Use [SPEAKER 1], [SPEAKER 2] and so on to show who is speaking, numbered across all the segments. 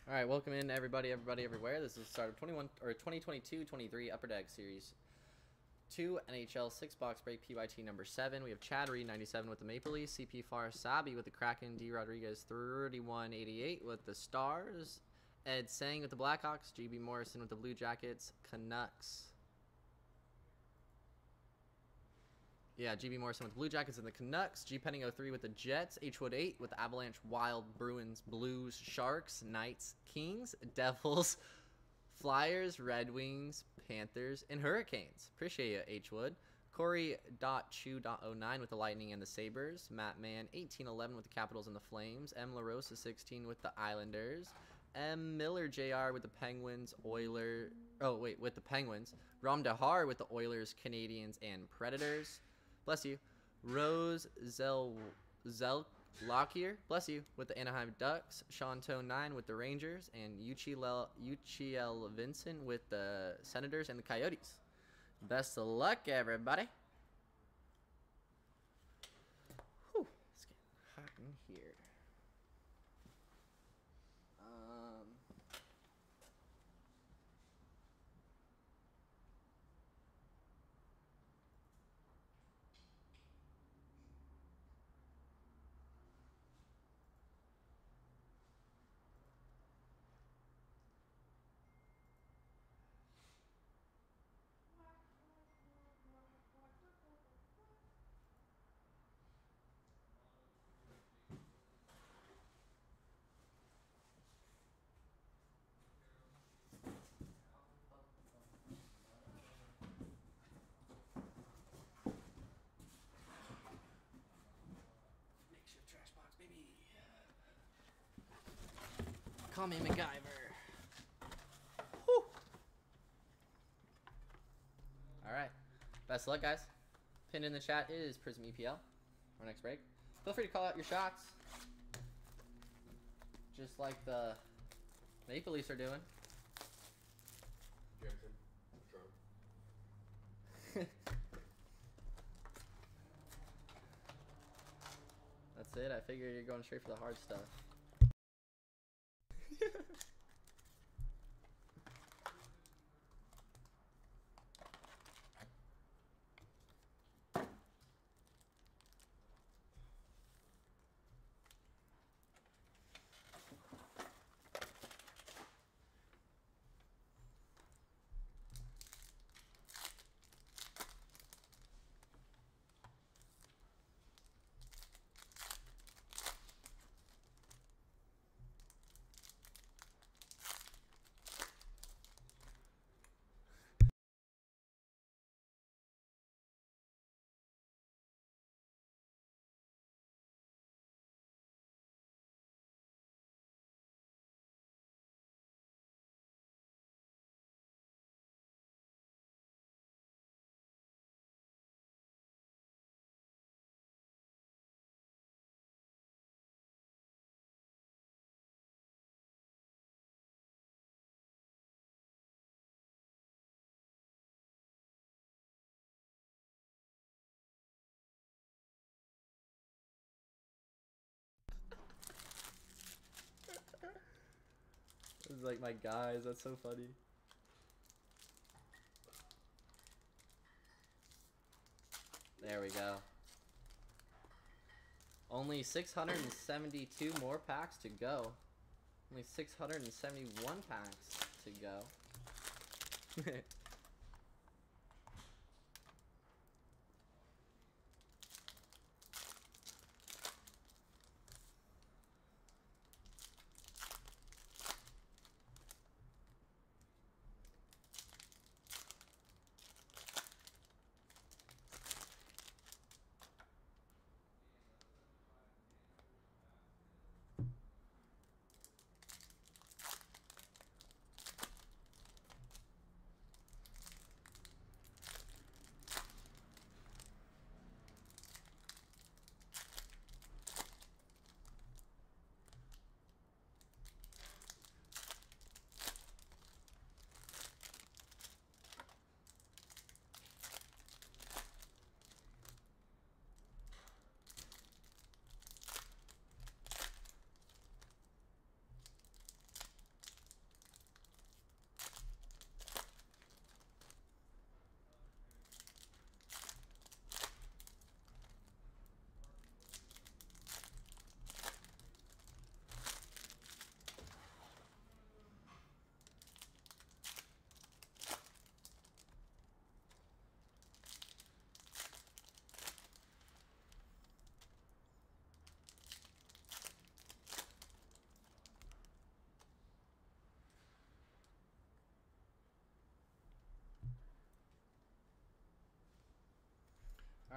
[SPEAKER 1] All right, welcome in everybody, everywhere. This is the start of 2022-23 Upper Deck Series 2 NHL 6-box break PYT number 7. We have Chad Reed 97 with the Maple Leafs, CP Farasabi with the Kraken, D Rodriguez 3188 with the Stars, Ed Sang with the Blackhawks, GB Morrison with the Blue Jackets, Canucks. Yeah, GB Morrison with the Blue Jackets and the Canucks. G Penning 03 with the Jets. H Wood 8 with the Avalanche, Wild, Bruins, Blues, Sharks, Knights, Kings, Devils, Flyers, Red Wings, Panthers, and Hurricanes. Appreciate you, H Wood. Corey.chu.09 with the Lightning and the Sabres. Matt Mann 1811 with the Capitals and the Flames. M. LaRosa 16 with the Islanders. M. Miller Jr. with the Penguins, with the Penguins. Ram Dahar with the Oilers, Canadians, and Predators. Bless you. Rose Zellokier, bless you, with the Anaheim Ducks. Shanto 9 with the Rangers. And Uchiel Vincent with the Senators and the Coyotes. Best of luck, everybody. Whew, it's getting hot in here. Call me MacGyver. Whew. Alright. Best of luck, guys. Pinned in the chat is Prism EPL. Our next break. Feel free to call out your shots. Just like the Maple Leafs are doing.
[SPEAKER 2] Jackson. Trump.
[SPEAKER 1] That's it. I figured you're going straight for the hard stuff. This is like my guys. That's so funny. There we go. Only 672 more packs to go. Only 671 packs to go.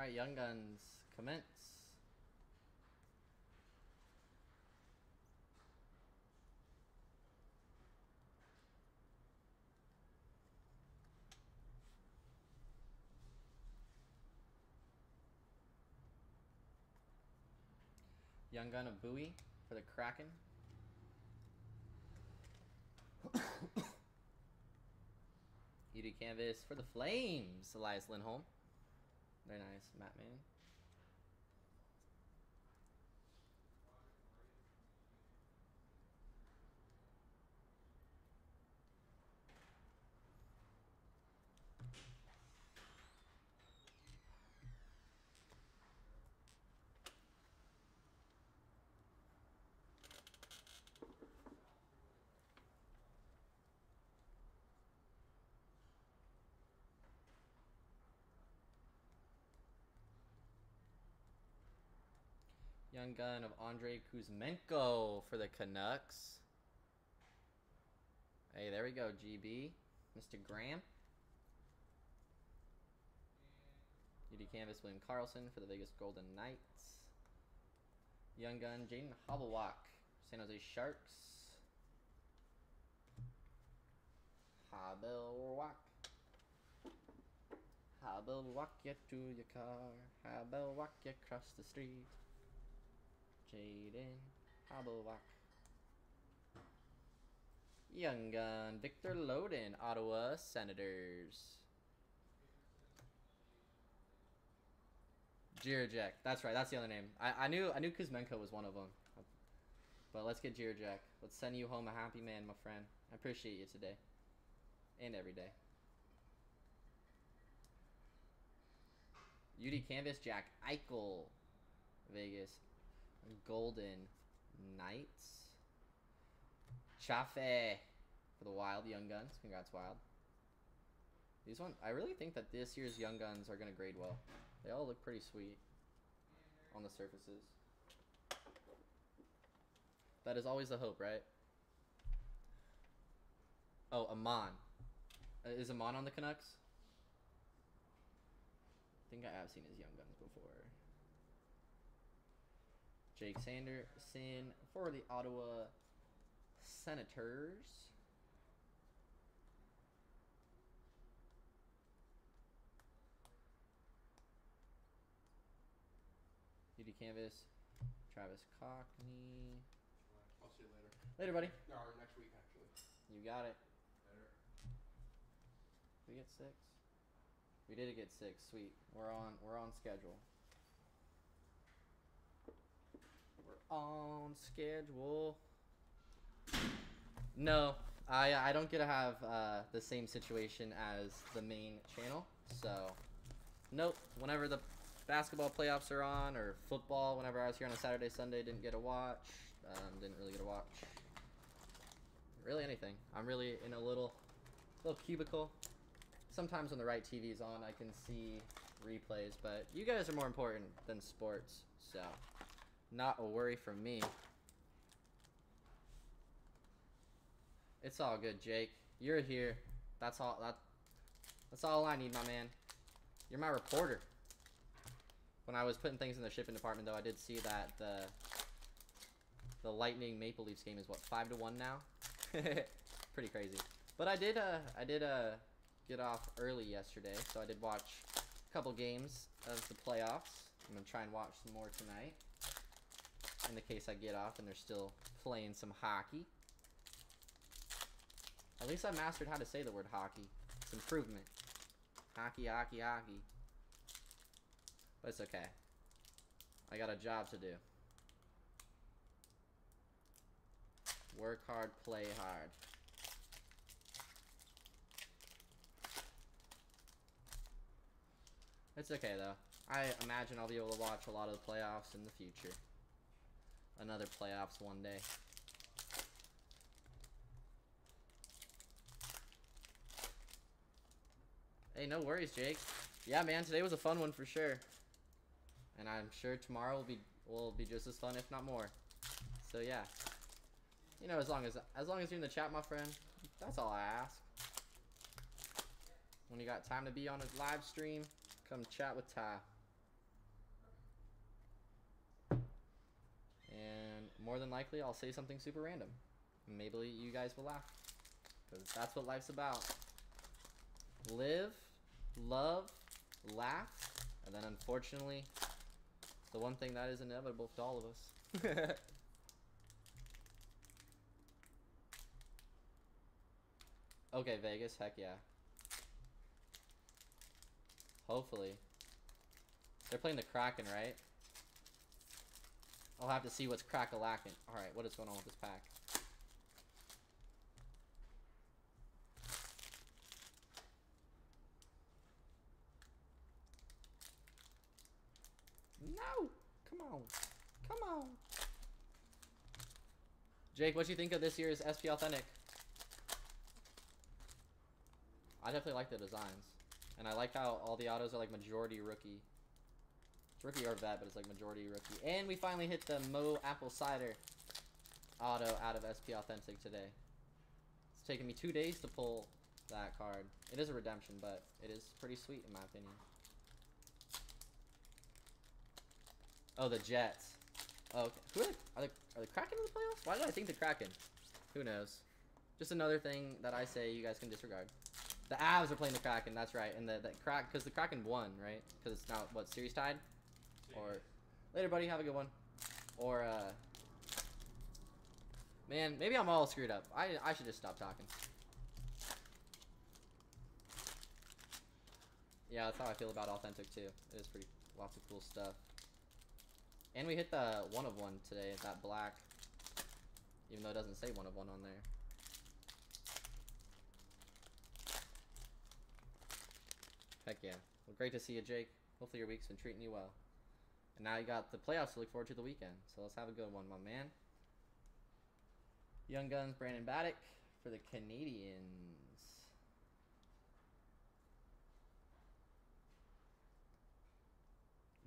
[SPEAKER 1] Alright, Young Guns, commence. Young Gun of Bowie for the Kraken. UD Canvas for the Flames, Elias Lindholm. Very nice, Matt Man. Young Gun of Andrei Kuzmenko for the Canucks. Hey, there we go, GB. Mr. Graham. UD Canvas, William Karlsson for the Vegas Golden Knights. Young Gun, Jaden Hobblewack, San Jose Sharks. Hobblewack. Hobblewack you to your car. Hobblewack you across the street. Jaden Hobblewack. Young Gun, Victor Loden, Ottawa Senators. Jirajek, that's right, that's the other name. I knew Kuzmenko was one of them. But let's get Jirajek. Let's send you home a happy man, my friend. I appreciate you today. And every day. UD Canvas, Jack Eichel, Vegas Golden Knights. Chafe for the Wild Young Guns. Congrats, Wild. These ones, I really think that this year's Young Guns are going to grade well. They all look pretty sweet on the surfaces. That is always the hope, right? Oh, Amon. Is Amon on the Canucks? I think I have seen his Young Guns before. Jake Sanderson for the Ottawa Senators. UD Canvas, Travis Cockney.
[SPEAKER 2] I'll see you later.
[SPEAKER 1] Later, buddy.
[SPEAKER 2] No, next week, actually.
[SPEAKER 1] You got it.
[SPEAKER 2] Later.
[SPEAKER 1] Did we get 6? We did get 6. Sweet. We're on schedule. We're on schedule. No, I don't get to have the same situation as the main channel. So, nope. Whenever the basketball playoffs are on, or football, whenever I was here on a Saturday, Sunday, didn't get to watch. Didn't really get to watch really anything. I'm really in a little cubicle. Sometimes when the right TV's on, I can see replays, but you guys are more important than sports, so not a worry for me. It's all good, Jake. You're here. That's all I need, my man. You're my reporter. When I was putting things in the shipping department, though, I did see that the Lightning Maple Leafs game is what, 5-1 now. Pretty crazy. But I did get off early yesterday, so I did watch a couple games of the playoffs. I'm gonna try and watch some more tonight, in the case I get off and they're still playing some hockey. At least I mastered how to say the word hockey. It's improvement. Hockey, hockey, hockey. But it's okay. I got a job to do. Work hard, play hard. It's okay, though. I imagine I'll be able to watch a lot of the playoffs in the future. Another playoffs one day. Hey, no worries, Jake. Yeah, man, today was a fun one for sure. And I'm sure tomorrow will be just as fun, if not more. So yeah. You know, as long as you're in the chat, my friend, that's all I ask. When you got time to be on a live stream, come chat with Ty. more than likely I'll say something super random. Maybe you guys will laugh, because that's what life's about. Live, love, laugh, and then unfortunately, the one thing that is inevitable to all of us. Okay, Vegas, heck yeah. Hopefully. They're playing the Kraken, right? I'll have to see what's crack-a-lackin'. Alright, what is going on with this pack? No! Come on. Come on. Jake, what do you think of this year's SP Authentic? I definitely like the designs. And I like how all the autos are like majority rookie. It's rookie or vet, but it's like majority rookie. And we finally hit the Mo Apple Cider auto out of SP Authentic today. It's taken me 2 days to pull that card. It is a redemption, but it is pretty sweet in my opinion. Oh, the Jets. Oh, okay. Who are they Kraken in the playoffs? Why did I think the Kraken? Who knows? Just another thing that I say you guys can disregard. The Avs are playing the Kraken, that's right. And the because the Kraken won, right? Because it's now, what, series tied? Or, later buddy, have a good one. Or, man, maybe I'm all screwed up. I should just stop talking. Yeah, that's how I feel about Authentic too. It is pretty, lots of cool stuff. And we hit the 1 of 1 today, that black. Even though it doesn't say 1 of 1 on there. Heck yeah. Well, great to see you, Jake. Hopefully your week's been treating you well. And now you got the playoffs to look forward to the weekend. So let's have a good one, my man. Young Guns, Brandon Baddock for the Canadians.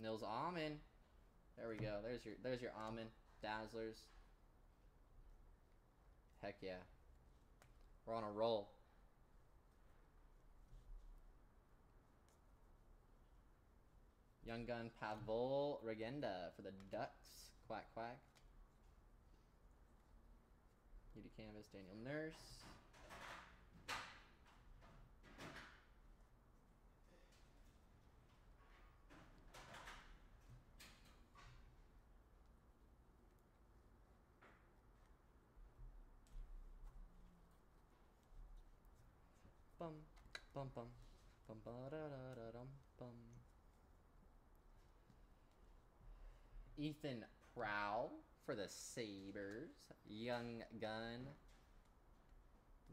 [SPEAKER 1] Nils Amen. There we go. There's your Amen. Dazzlers. Heck yeah. We're on a roll. Young Gun Pavol Regenda for the Ducks. Quack quack. UD Canvas, Daniel Nurse. Bum bum bum bum ba da da da dum bum. Ethan Prowl for the Sabres. Young Gun.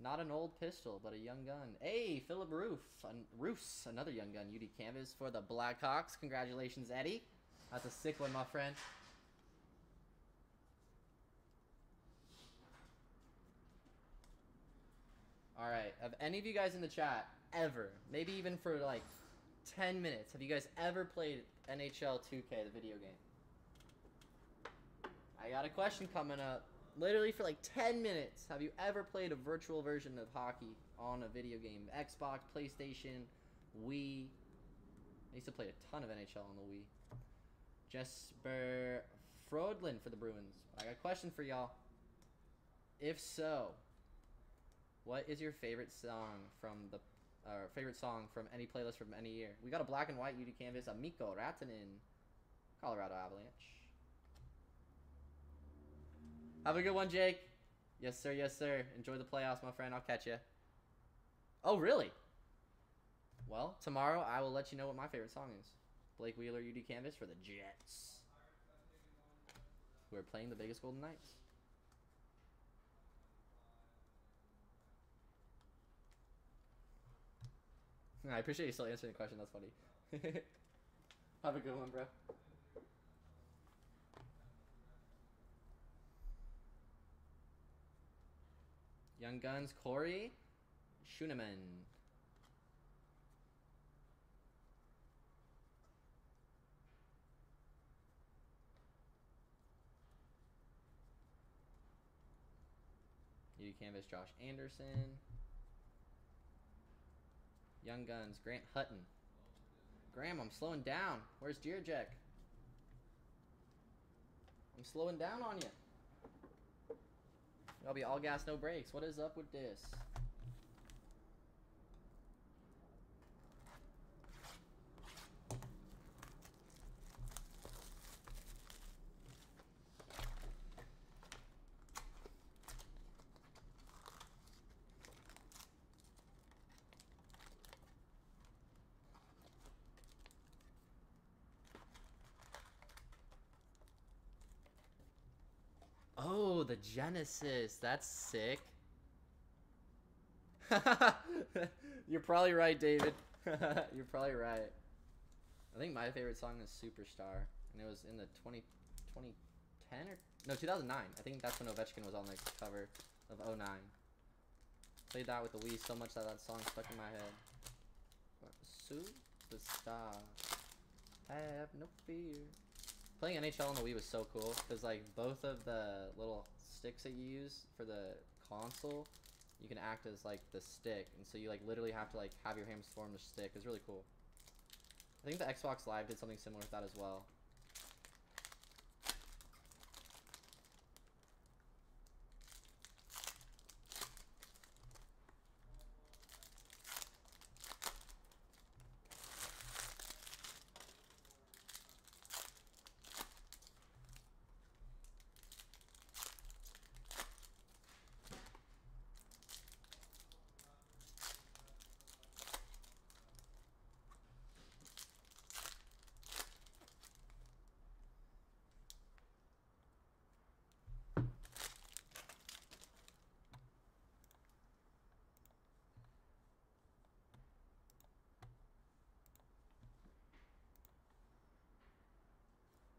[SPEAKER 1] Not an old pistol, but a young gun. Hey, Philip Roos, another young gun. UD Canvas for the Blackhawks. Congratulations, Eddie. That's a sick one, my friend. Alright, have any of you guys in the chat ever, maybe even for like 10 minutes, have you guys ever played NHL 2K, the video game? I got a question coming up. Literally for like 10 minutes, have you ever played a virtual version of hockey on a video game? Xbox, PlayStation, Wii. I used to play a ton of NHL on the Wii. Jesper Frodlin for the Bruins. I got a question for y'all. If so, what is your favorite song from any playlist from any year? We got a black and white UD Canvas, a Mikko Rantanen, Colorado Avalanche. Have a good one, Jake. Yes, sir. Yes, sir. Enjoy the playoffs, my friend. I'll catch you. Oh, really? Well, tomorrow I will let you know what my favorite song is. Blake Wheeler, UD Canvas for the Jets, who are playing the Vegas Golden Knights. I appreciate you still answering the question. That's funny. Have a good one, bro. Young Guns, Corey Schooneman. UD Canvas, Josh Anderson. Young Guns, Grant Hutton. Graham, I'm slowing down. Where's Jirjek? I'm slowing down on you. I'll be all gas, no brakes. What is up with this? Oh, the Genesis. That's sick. You're probably right, David. You're probably right. I think my favorite song is Superstar, and it was in the 2010 or no 2009. I think that's when Ovechkin was on the cover of 09. Played that with the Wii so much that that song stuck in my head. Superstar, have no fear. Playing NHL on the Wii was so cool because like both of the little sticks that you use for the console, you can act as like the stick, and so you like literally have to like have your hands form the stick. It's really cool. I think the Xbox Live did something similar with that as well.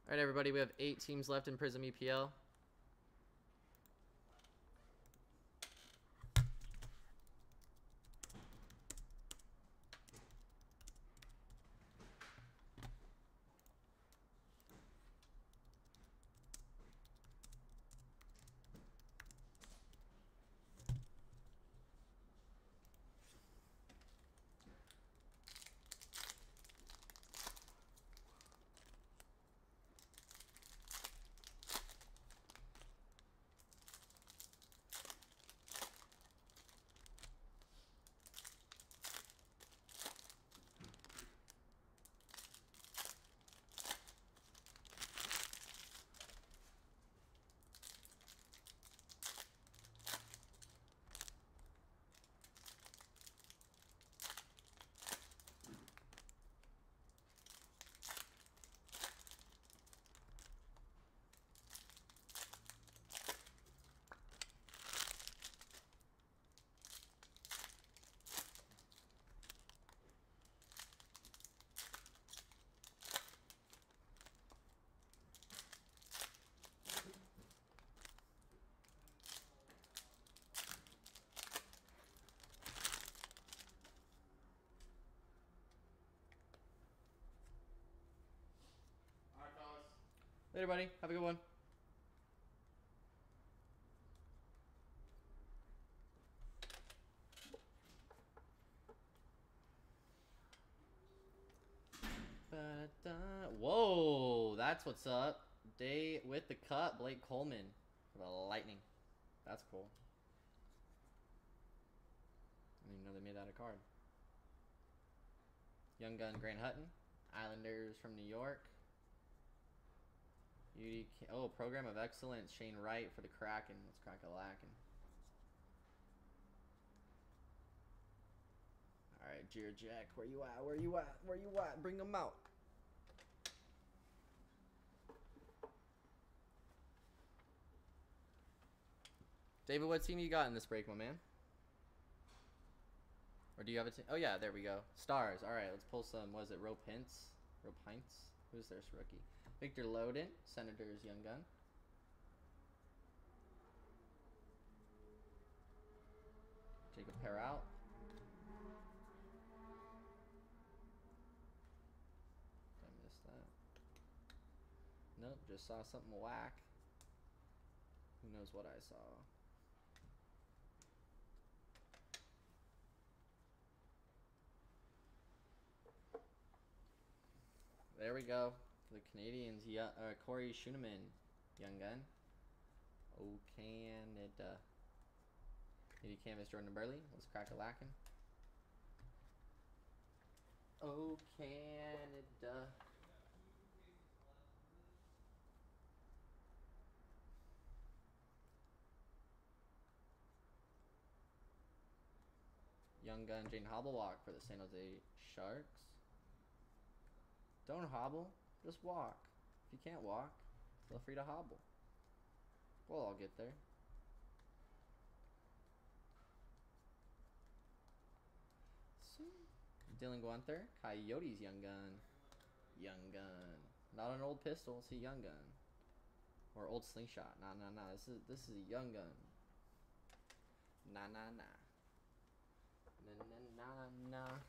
[SPEAKER 1] All right, everybody, we have 8 teams left in Prism EPL. Later, buddy. Have a good one. Whoa, that's what's up. Day with the cut, Blake Coleman for the Lightning. That's cool. I didn't even know they made that a card. Young Gun Grant Hutton. Islanders from New York. Oh, Program of Excellence, Shane Wright for the Kraken. Let's crack a lacking. Alright, Jared Jack, where you at? Where you at? Where you at? Bring them out. David, what team you got in this break, my man? Or do you have a team? Oh, yeah, there we go. Stars. Alright, let's pull some, what is it, Rope Hints? Who's their rookie? Victor Loden, Senators Young Gun. Jacob Peralt. Did I miss that? Nope, just saw something whack. Who knows what I saw? There we go. For the Canadians, Corey Schooneman, Young Gun. Oh, Canada. Maybe Canvas Jordan and Burley. Let's crack a lacking. Oh, Canada. Young Gun Jane Hobblewalk for the San Jose Sharks. Don't hobble, just walk. If you can't walk, feel free to hobble. We'll all get there. Dylan Guenther, Coyotes Young Gun. Young Gun. Not an old pistol, it's a Young Gun. Or old slingshot. Nah. This is a Young Gun. Nah. Nah.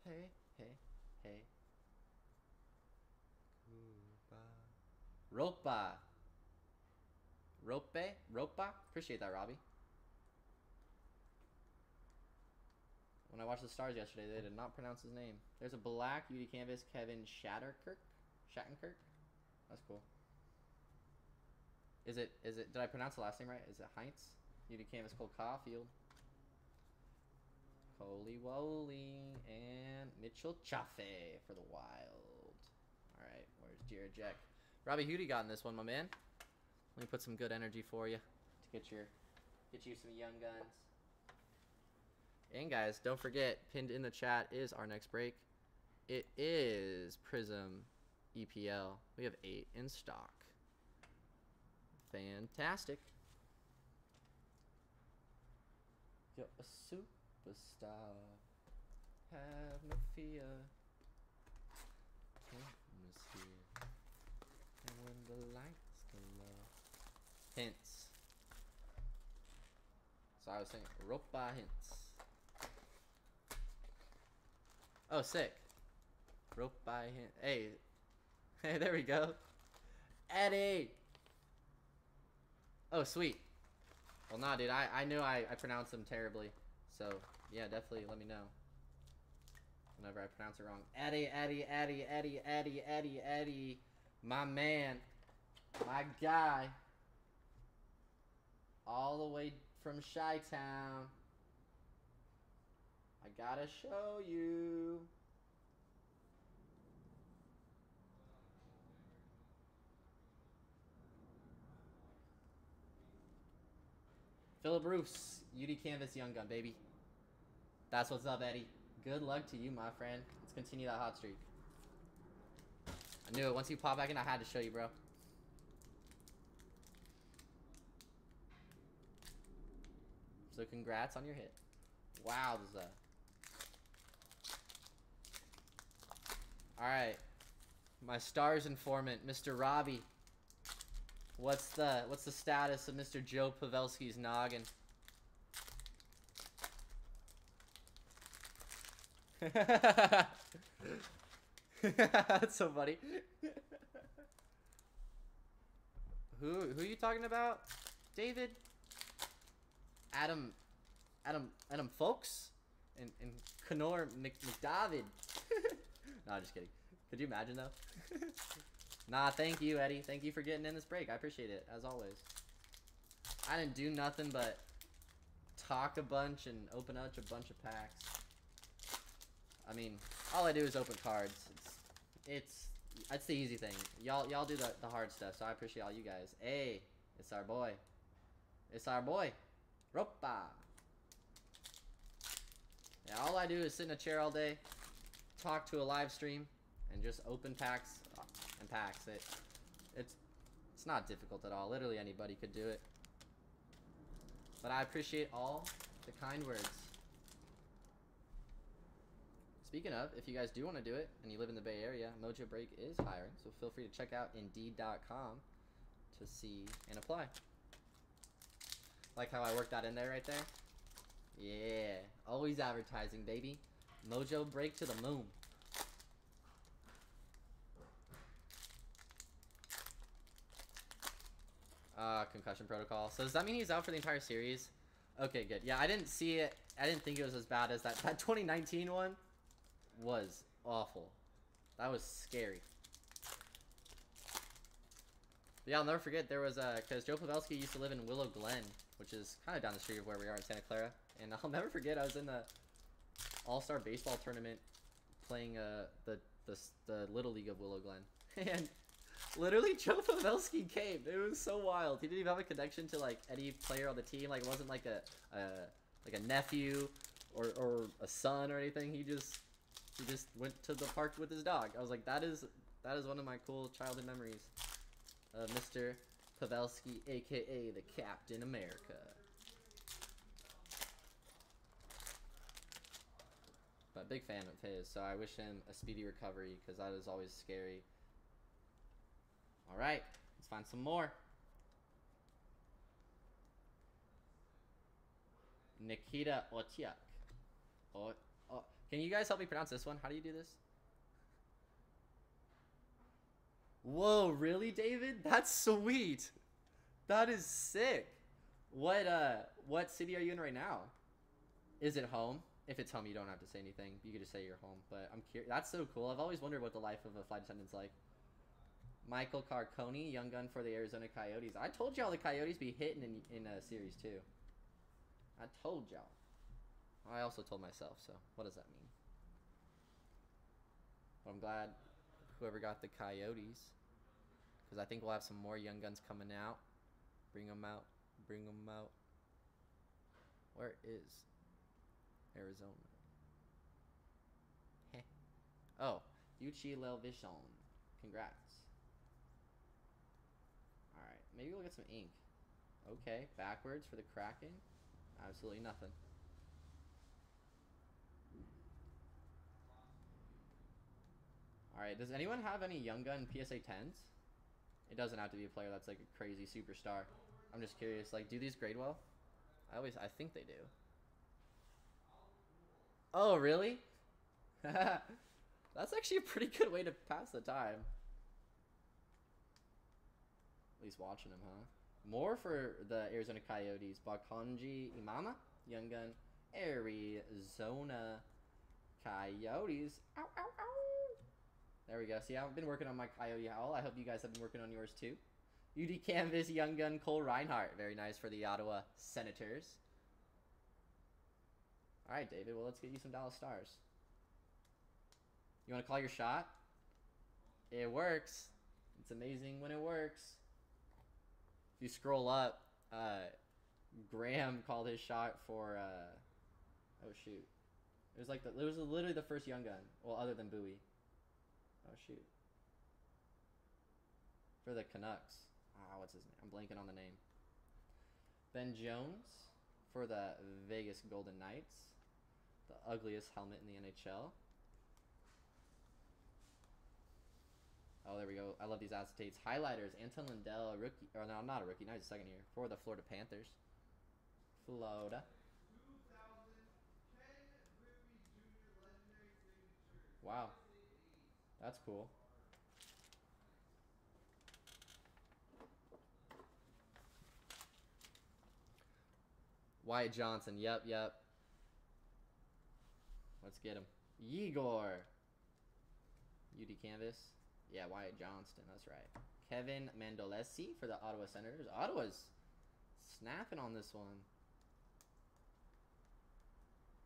[SPEAKER 1] Hey. Ropa. Ropa? Appreciate that, Robbie. When I watched the Stars yesterday, they did not pronounce his name. There's a black UD canvas, Kevin Shattenkirk? That's cool. Is it, did I pronounce the last name right? Is it Heinz? UD canvas, Cole Caulfield. Coley Woley and Mitchell Chaffee for the Wild. Alright, where's Jared Jack? Robbie, who do you got in this one, my man? Let me put some good energy for you to get you some Young Guns. And guys, don't forget, pinned in the chat is our next break. It is Prism EPL. We have 8 in stock. Fantastic. You're a superstar. Have no fear. Cameras here. And when the lights go low. Hints. So I was saying Ropa hints. Oh, sick. Rope by hint. Hey, there we go. Eddie. Oh, sweet. Well, nah, dude. I knew I pronounced them terribly. So, yeah, definitely let me know whenever I pronounce it wrong. Eddie. My man. My guy. All the way from Chi-Town. I gotta show you. Philip Roos, UD Canvas Young Gun, baby. That's what's up, Eddie. Good luck to you, my friend. Let's continue that hot streak. I knew it. Once you pop back in, I had to show you, bro. So congrats on your hit. Wowza. Alright. My Stars informant, Mr. Robbie. What's the status of Mr. Joe Pavelski's noggin? That's so funny. Who are you talking about? David? Adam Folks? And Conor McDavid. No, just kidding. Could you imagine though? Nah, thank you, Eddie. Thank you for getting in this break. I appreciate it, as always. I didn't do nothing but talk a bunch and open up a bunch of packs. I mean, all I do is open cards. It's the easy thing. Y'all do the hard stuff, so I appreciate all you guys. Hey, it's our boy. It's our boy. Ropa. Yeah, all I do is sit in a chair all day, talk to a live stream, and just open packs and packs. It's not difficult at all. Literally anybody could do it. But I appreciate all the kind words. Speaking of, if you guys do want to do it and you live in the Bay Area, Mojobreak is hiring, so feel free to check out Indeed.com to see and apply. Like how I worked that in there right there? Yeah, always advertising, baby. Mojobreak to the moon. Concussion protocol. So does that mean he's out for the entire series? Okay, good. Yeah, I didn't see it. I didn't think it was as bad as that. That 2019 one was awful. That was scary. But yeah, I'll never forget there was because Joe Pavelski used to live in Willow Glen, which is kind of down the street of where we are in Santa Clara. And I'll never forget, I was in the All-Star Baseball Tournament playing the Little League of Willow Glen. And literally Joe Pavelski came. It was so wild. He didn't even have a connection to like any player on the team. Like it wasn't like a nephew or a son or anything. He just went to the park with his dog. I was like, that is one of my cool childhood memories of Mr. Pavelski, aka the Captain America. But big fan of his, so I wish him a speedy recovery because that is always scary. All right, let's find some more. Nikita Otyuk. Oh, can you guys help me pronounce this one? How do you do this? Whoa, really, David? That's sweet. That is sick. What city are you in right now? Is it home? If it's home, you don't have to say anything. You can just say you're home. But I'm curious. That's so cool. I've always wondered what the life of a flight attendant's like. Michael Carconi, young gun for the Arizona Coyotes. I told y'all the Coyotes be hitting in Series 2. I told y'all. I also told myself, so what does that mean? But I'm glad whoever got the Coyotes, because I think we'll have some more young guns coming out. Bring them out. Bring them out. Where is Arizona? Heh. Oh, Yuchi Lelvishon. Congrats. Alright, maybe we'll get some ink. Okay, backwards for the Kraken. Absolutely nothing. Alright, does anyone have any Young Gun PSA 10s? It doesn't have to be a player that's like a crazy superstar. I'm just curious, like, do these grade well? I think they do. Oh, really? That's actually a pretty good way to pass the time. At least watching them, huh? More for the Arizona Coyotes. Bakonji Imama, Young Gun, Arizona Coyotes. Ow, ow, ow. There we go. See, I've been working on my Coyote Howl. I hope you guys have been working on yours too. UD Canvas, Young Gun, Cole Reinhardt. Very nice for the Ottawa Senators. All right, David. Well, let's get you some Dallas Stars. You want to call your shot? It works. It's amazing when it works. If you scroll up, Graham called his shot for, oh shoot. It was like, it was literally the first Young Gun. Well, other than Bowie. Oh shoot. For the Canucks. Ah, what's his name? I'm blanking on the name. Ben Jones for the Vegas Golden Knights. The ugliest helmet in the NHL. Oh, there we go. I love these acetates. Highlighters. Anton Lindell, a rookie. Or no, not a rookie. Now he's a second year. For the Florida Panthers. Florida. Wow. That's cool. Wyatt Johnson. Yep, yep. Let's get him. Igor. UD Canvas. Yeah, Wyatt Johnston. That's right. Kevin Mandolesi for the Ottawa Senators. Ottawa's snapping on this one.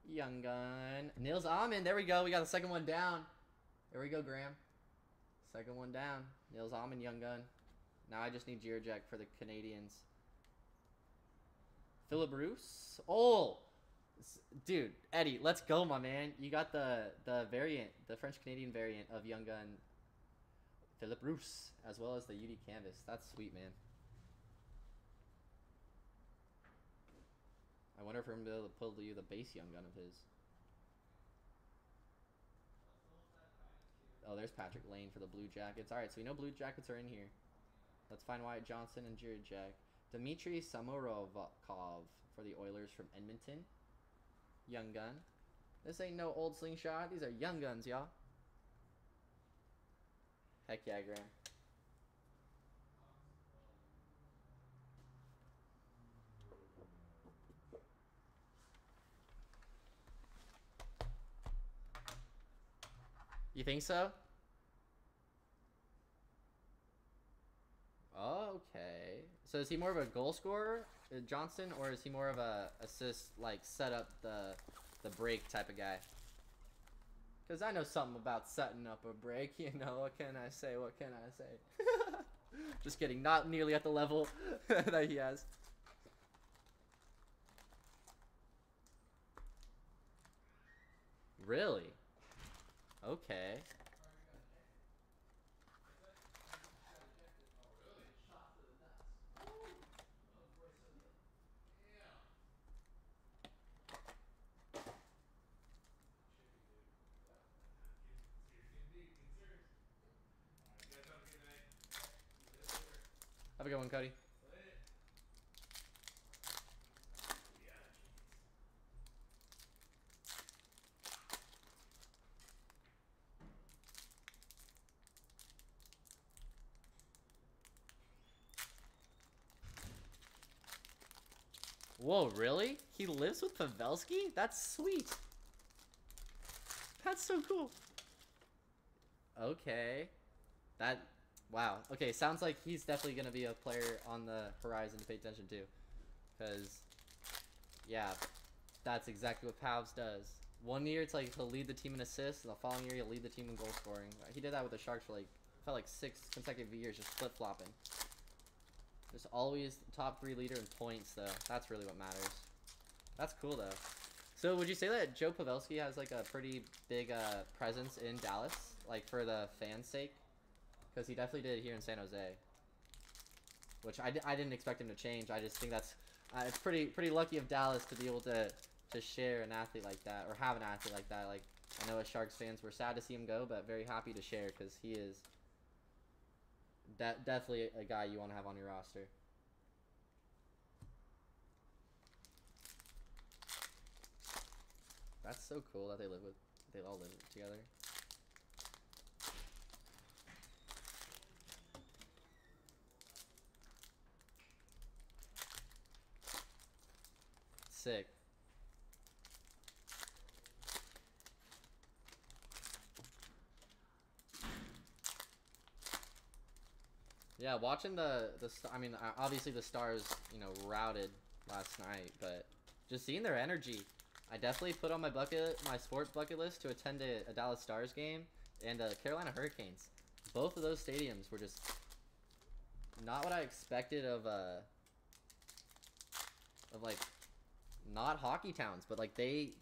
[SPEAKER 1] Young Gun. Nils Ahman. There we go. We got the second one down. There we go, Graham. Second one down. Nils Ahman, Young Gun. Now I just need Jirajek for the Canadians. Philip Bruce. Oh! Dude, Eddie, let's go, my man. You got the variant, the French-Canadian variant of Young Gun Philip Bruce, as well as the UD Canvas. That's sweet, man. I wonder if we're going to be able to pull you the base Young Gun of his. Oh, there's Patrick Lane for the Blue Jackets. All right, so we know Blue Jackets are in here. Let's find Wyatt Johnson and Jirajek. Dmitry Samorovkov for the Oilers from Edmonton. Young Gun. This ain't no old slingshot. These are Young Guns, y'all. Heck yeah, Graham. You think so? Okay. So is he more of a goal scorer Johnston, or is he more of a assist, like set up the break type of guy? Because I know something about setting up a break, you know. What can I say? What can I say? Just kidding. Not nearly at the level that he has. Really? Okay. Have a good one, Cody. Whoa, really? He lives with Pavelski? That's sweet. That's so cool. Okay. Wow. Okay, sounds like he's definitely going to be a player on the horizon to pay attention to. Because, yeah, that's exactly what Pavs does. One year, it's like he'll lead the team in assists, and the following year, he'll lead the team in goal scoring. He did that with the Sharks for, like, felt like 6 consecutive years, just flip-flopping. Just always top 3 leader in points, though. That's really what matters. That's cool, though. So, would you say that Joe Pavelski has, like, a pretty big presence in Dallas? Like, for the fans' sake? Because he definitely did here in San Jose. Which I didn't expect him to change. I just think that's... it's pretty lucky of Dallas to be able to share an athlete like that. Or have an athlete like that. Like, I know as Sharks fans, we're sad to see him go, but very happy to share because he is... definitely a guy you want to have on your roster. That's so cool that they all live together. Sick. Yeah, watching I mean, obviously the Stars, you know, routed last night, but just seeing their energy, I definitely put on my sports bucket list to attend a Dallas Stars game and Carolina Hurricanes. Both of those stadiums were just not what I expected of like not hockey towns, but like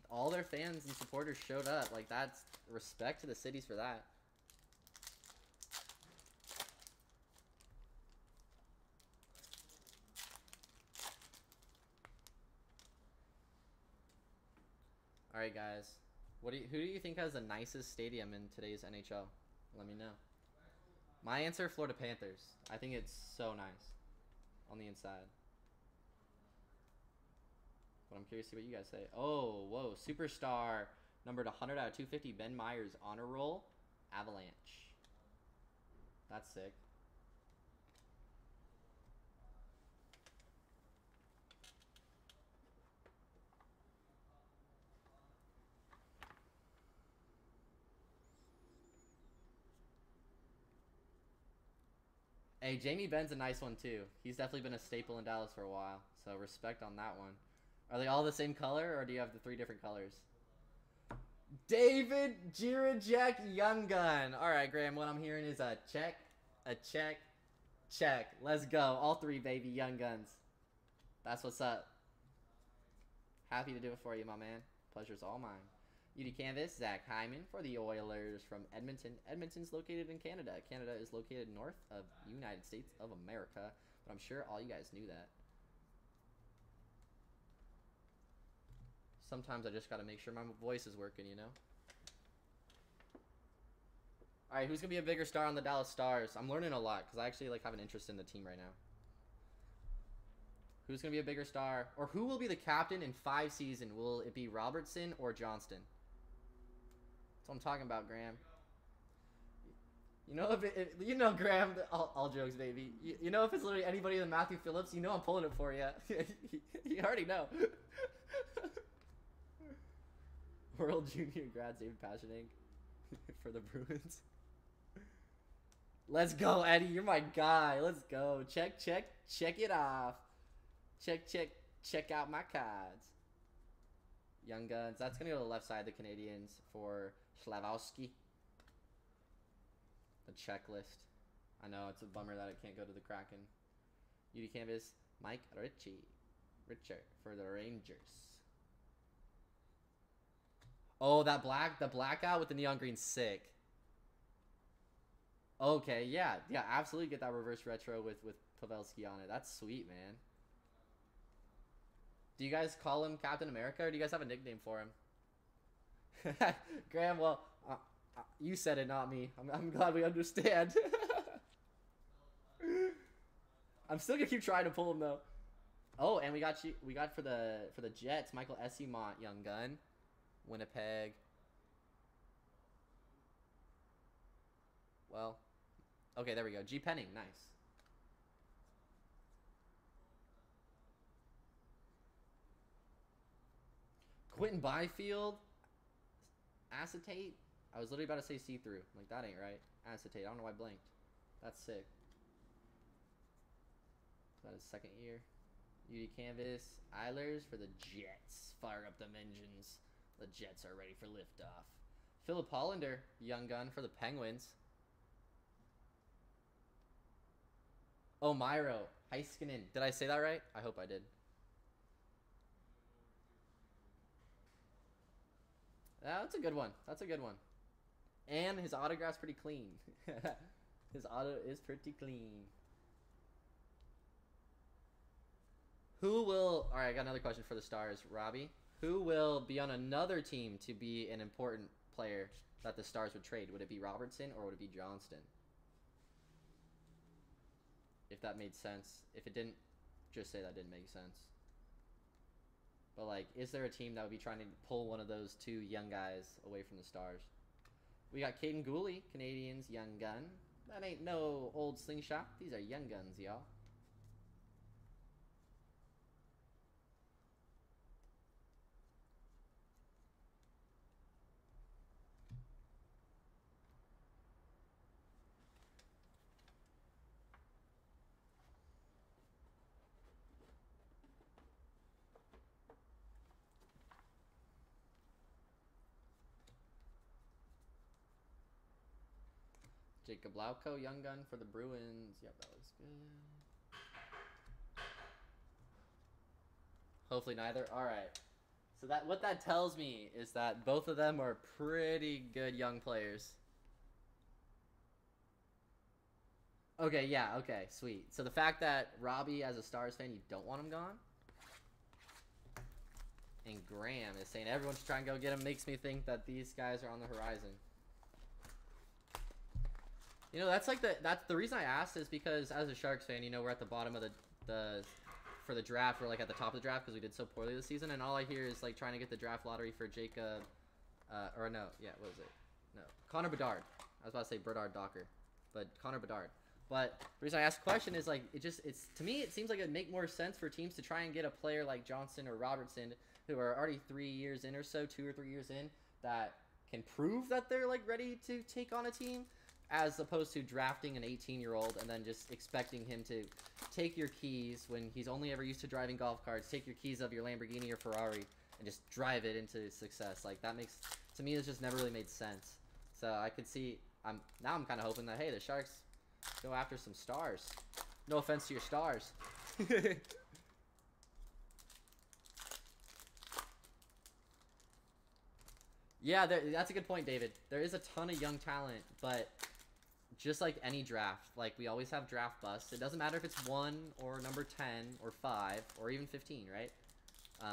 [SPEAKER 1] all their fans and supporters showed up. Like, that's respect to the cities for that. All right, guys. Who do you think has the nicest stadium in today's NHL? Let me know. My answer, Florida Panthers. I think it's so nice on the inside. But I'm curious to see what you guys say. Oh, whoa. Superstar numbered 100 out of 250. Ben Myers honor roll. Avalanche. That's sick. Hey, Jamie Benn's a nice one too. He's definitely been a staple in Dallas for a while. So respect on that one. Are they all the same color, or do you have the 3 different colors? David Jirajek Young Gun. All right, Graham, what I'm hearing is a check, check. Let's go. All 3, baby, Young Guns. That's what's up. Happy to do it for you, my man. Pleasure's all mine. UD Canvas, Zach Hyman for the Oilers from Edmonton. Edmonton's located in Canada. Canada is located north of United States of America. But I'm sure all you guys knew that. Sometimes I just got to make sure my voice is working, you know? All right, who's going to be a bigger star on the Dallas Stars? I'm learning a lot because I actually have an interest in the team right now. Who's going to be a bigger star? Or who will be the captain in 5 seasons? Will it be Robertson or Johnston? That's what I'm talking about, Graham. You know, you know, Graham, all jokes, baby. You know, if it's literally anybody than Matthew Phillips, you know I'm pulling it for you. You already know. World Junior grad David Pastrnak for the Bruins. Let's go, Eddie. You're my guy. Let's go. Check it off. Check out my cards. Young Guns. That's going to go to the left side, the Canadians, for Slavowski. The checklist. I know, it's a bummer that it can't go to the Kraken. UD Canvas, Mike Richer for the Rangers. Oh, the blackout with the neon green, sick. Okay, yeah, absolutely get that reverse retro with Pavelski on it. That's sweet, man. Do you guys call him Captain America, or do you guys have a nickname for him? Graham, well, you said it, not me. I'm glad we understand. I'm still gonna keep trying to pull him though. Oh, and we got for the Jets, Michael Essimont, Young Gun, Winnipeg. Well, okay, there we go. G Penning, nice. Quentin Byfield, acetate. I was literally about to say see-through. Like, that ain't right. Acetate. I don't know why I blanked. That's sick. Is that his second year? UD Canvas. Eilers for the Jets. Fire up them engines. The Jets are ready for liftoff. Philip Hollander, Young Gun for the Penguins. Oh, Myro. Heiskanen. Did I say that right? I hope I did. That's a good one. That's a good one. And his autograph's pretty clean. His auto is pretty clean. Who will... Alright, I got another question for the Stars. Robbie, who will be on another team to be an important player that the Stars would trade? Would it be Robertson or would it be Johnston? If that made sense. If it didn't, just say that didn't make sense. But, like, is there a team that would be trying to pull one of those two young guys away from the Stars? We got Caden Gooley, Canadians, Young Gun. That ain't no old slingshot. These are Young Guns, y'all. Jacob Lauko, Young Gun for the Bruins. Yep, that looks good. Hopefully neither. All right. So what that tells me is that both of them are pretty good young players. Okay, yeah, okay, sweet. So the fact that Robbie, as a Stars fan, you don't want him gone, and Graham is saying everyone should try and go get him, makes me think that these guys are on the horizon. You know, that's the reason I asked is because as a Sharks fan, you know, we're at the bottom of for the draft. We're like at the top of the draft because we did so poorly this season, and all I hear is like trying to get the draft lottery for Jacob, or no, yeah, what was it? No, Connor Bedard. I was about to say Bedard Docker, but Connor Bedard. But the reason I asked the question is like to me it seems like it'd make more sense for teams to try and get a player like Johnson or Robertson who are already 3 years in or so, 2 or 3 years in, that can prove that they're like ready to take on a team, as opposed to drafting an 18-year-old and then just expecting him to take your keys when he's only ever used to driving golf carts, take your keys of your Lamborghini or Ferrari, and just drive it into success. Like, that makes, to me, it's just never really made sense. So I could see, now I'm kind of hoping that, hey, the Sharks go after some stars. No offense to your Stars. Yeah, that's a good point, David. There is a ton of young talent, but just like any draft, like we always have draft busts. It doesn't matter if it's 1 or number 10 or 5 or even 15, right? So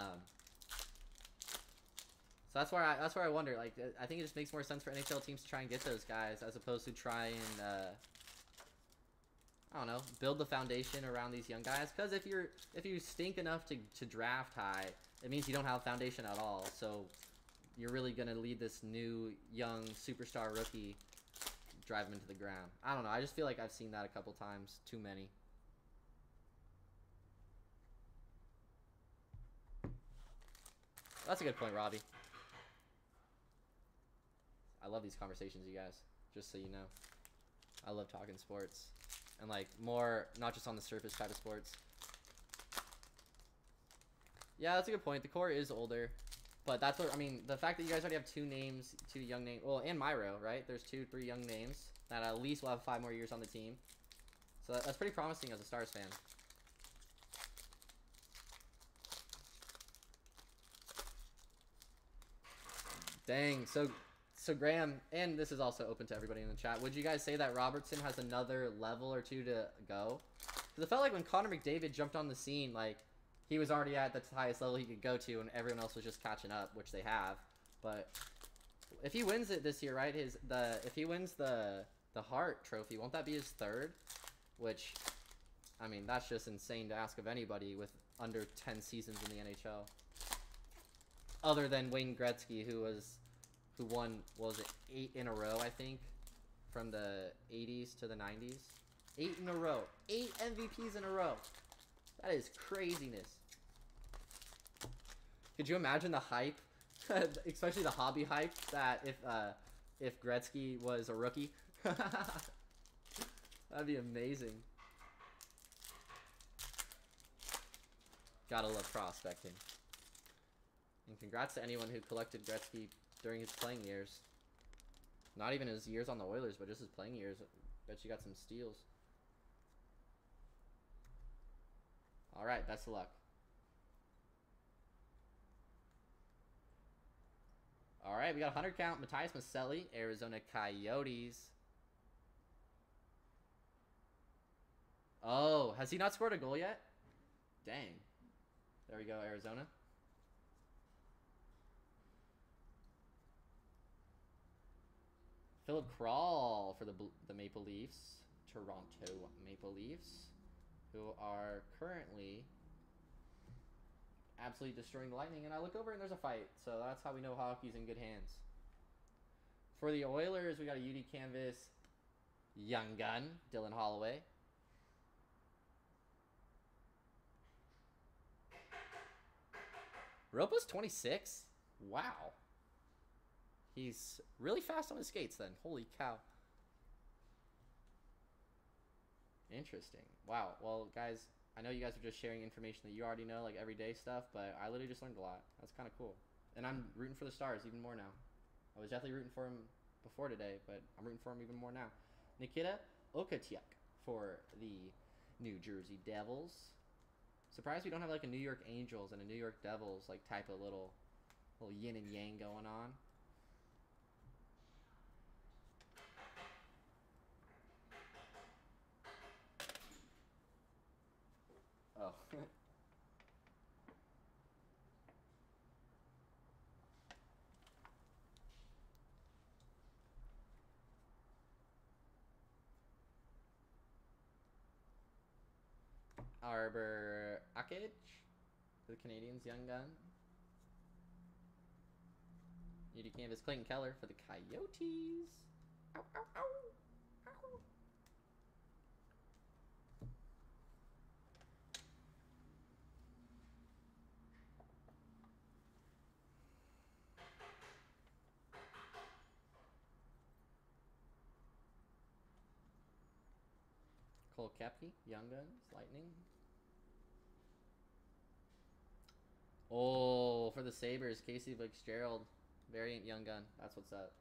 [SPEAKER 1] that's where I wonder. Like, I think it just makes more sense for NHL teams to try and get those guys as opposed to try and I don't know, build the foundation around these young guys. Because if you stink enough to draft high, it means you don't have a foundation at all. So you're really gonna lead this new young superstar rookie, drive him into the ground. I don't know. I just feel like I've seen that a couple times. Too many. That's a good point, Robbie. I love these conversations, you guys. Just so you know, I love talking sports, and like more not just on the surface type of sports. Yeah, that's a good point. The core is older. But that's what, I mean, the fact that you guys already have two names, two young names, well, and Myro, right? There's 3 young names that at least will have 5 more years on the team. So that's pretty promising as a Stars fan. Dang, so Graham, and this is also open to everybody in the chat, would you guys say that Robertson has another level or 2 to go? Because it felt like when Connor McDavid jumped on the scene, like, he was already at the highest level he could go to, and everyone else was just catching up, which they have. But if he wins it this year, right, if he wins the Hart Trophy, won't that be his 3rd? Which, I mean, that's just insane to ask of anybody with under 10 seasons in the NHL. Other than Wayne Gretzky, who won, what was it, 8 in a row, I think, from the 80s to the 90s. 8 in a row. 8 MVPs in a row. That is craziness. Could you imagine the hype, especially the hobby hype, that if Gretzky was a rookie? That'd be amazing. Gotta love prospecting. And congrats to anyone who collected Gretzky during his playing years. Not even his years on the Oilers, but just his playing years. Bet you got some steals. Alright, best of luck. Alright, we got a 100 count. Matthias Maselli, Arizona Coyotes. Oh, has he not scored a goal yet? Dang. There we go, Arizona. Philip Kral for the Maple Leafs. Toronto Maple Leafs, who are currently absolutely destroying the Lightning. And I look over and there's a fight, so that's how we know hockey's in good hands. For the Oilers, we got a UD Canvas young gun, Dylan Holloway. Ropa's 26? Wow. He's really fast on his skates then. Holy cow. Interesting. Wow. Well, guys, I know you guys are just sharing information that you already know, like everyday stuff, but I literally just learned a lot. That's kind of cool. And I'm rooting for the Stars even more now. I was definitely rooting for him before today, but I'm rooting for him even more now. Nikita Okatiuk for the New Jersey Devils. Surprised we don't have like a New York Angels and a New York Devils like type of little yin and yang going on. Oh. Arbor Akage for the Canadians, young gun. UD Canvas, Clayton Keller for the Coyotes. Ow, ow, ow. Ow. Cole Kepke, Young Guns, Lightning. Oh, for the Sabres, Casey Fitzgerald, variant Young Gun. That's what's up.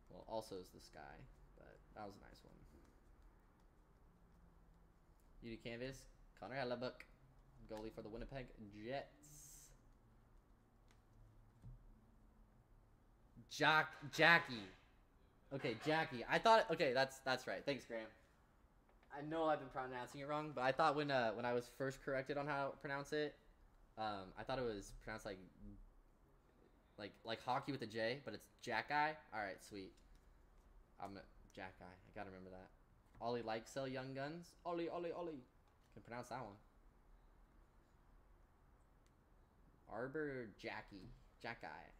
[SPEAKER 1] Well, also is the Sky, but that was a nice one. UD Canvas, Connor Hellebuck, goalie for the Winnipeg Jets. Jackie. Okay, Jackie. I thought, okay, that's right. Thanks, Graham. I know I've been pronouncing it wrong, but I thought when I was first corrected on how to pronounce it, I thought it was pronounced like hockey with a J, but it's Jack Eye. All right, sweet. I'm a Jack Eye. I gotta remember that. Ollie likes sell young guns. Ollie. Can pronounce that one. Arbor Jackie. Jack Eye.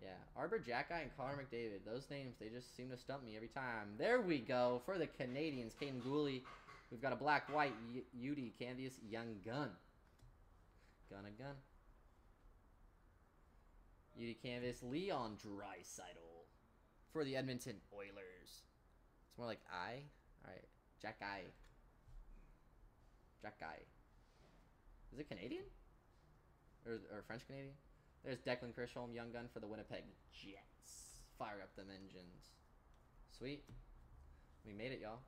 [SPEAKER 1] Yeah, Arbor Jack Eye and Connor McDavid. Those names, they just seem to stump me every time. There we go. For the Canadians, Caden Gooley. We've got a black-white UD Canvas young gun. Gun. UD Canvas, Leon Draisaitl for the Edmonton Oilers. It's more like I. All right, Jack Eye. Is it Canadian? Or French Canadian? There's Declan Chisholm, young gun for the Winnipeg Jets. Fire up them engines. Sweet. We made it, y'all.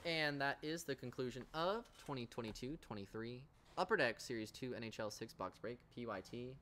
[SPEAKER 1] And that is the conclusion of 2022-23 Upper Deck Series 2 NHL 6-box break, PYT.